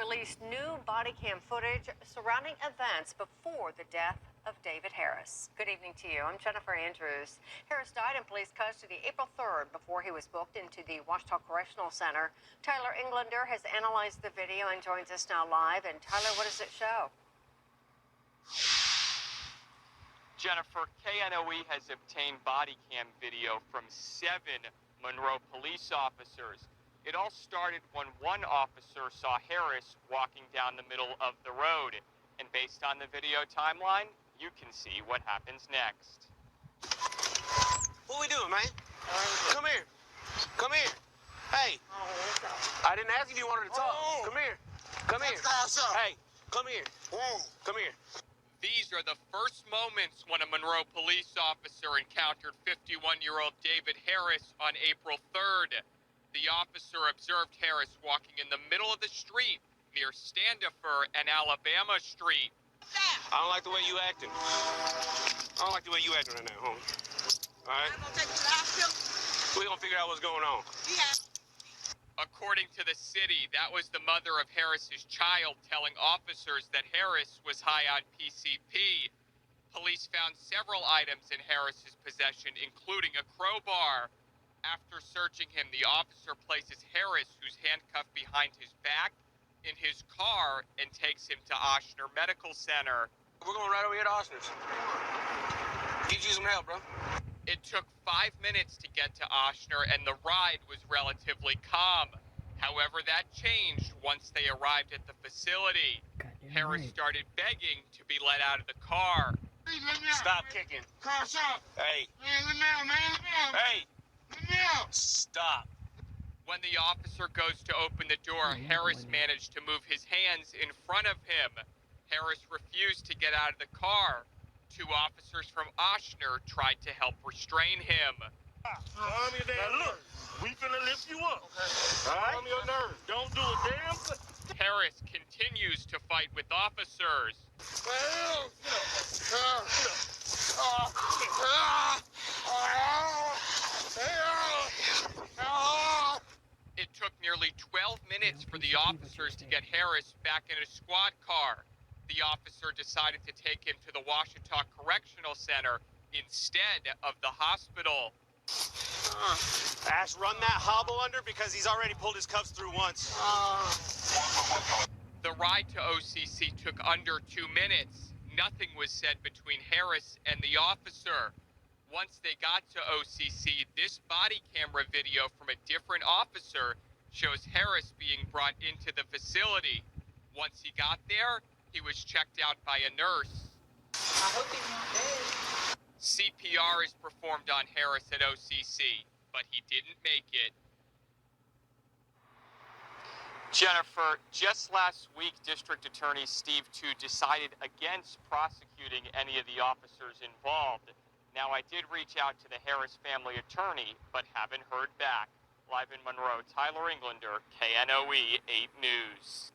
released new body cam footage surrounding events before the death of David Harris. Good evening to you. I'm Jennifer Andrews. Harris died in police custody April 3rd before he was booked into the Ouachita Correctional Center. Tyler Englander has analyzed the video and joins us now live. And Tyler, what does it show? Jennifer, KNOE has obtained body cam video from 7 Monroe police officers. It all started when one officer saw Harris walking down the middle of the road. And based on the video timeline, you can see what happens next. What we doing, man? Come here. Come here. Hey. I didn't ask if you wanted to talk. Come here. Come here. Hey, come here. Come here. These are the first moments when a Monroe police officer encountered 51-year-old David Harris on April 3rd. The officer observed Harris walking in the middle of the street near Standifer and Alabama Street. I don't like the way you acting. I don't like the way you acting right now, homie. All right? I'm gonna take you to the hospital. We're gonna figure out what's going on. Yeah. According to the city, that was the mother of Harris's child telling officers that Harris was high on PCP. Police found several items in Harris's possession, including a crowbar. After searching him, the officer places Harris, who's handcuffed behind his back, in his car and takes him to Ochsner Medical Center. We're going right over here to Ochsner's. Get you some help, bro. It took 5 minutes to get to Ochsner, and the ride was relatively calm. However, that changed once they arrived at the facility. Harris started begging to be let out of the car. Stop kicking. Hey. Hey. Stop. When the officer goes to open the door, Harris managed to move his hands in front of him. Harris refused to get out of the car. 2 officers from Ochsner tried to help restrain him. Calm your damn nerves. We finna lift you up. Calm your nerves. Don't do a damn thing. Harris continues to fight with officers. It took nearly 12 minutes for the officers to get Harris back in a squad car. The officer decided to take him to the Ouachita Correctional Center instead of the hospital. Ash, run that hobble under because he's already pulled his cuffs through once. The ride to OCC took under 2 minutes. Nothing was said between Harris and the officer. Once they got to OCC, this body camera video from a different officer shows Harris being brought into the facility. Once he got there, he was checked out by a nurse. I hope he's not dead. CPR is performed on Harris at OCC, but he didn't make it. Jennifer, just last week, District Attorney Steve Tu decided against prosecuting any of the officers involved. Now, I did reach out to the Harris family attorney, but haven't heard back. Live in Monroe, Tyler Englander, KNOE 8 News.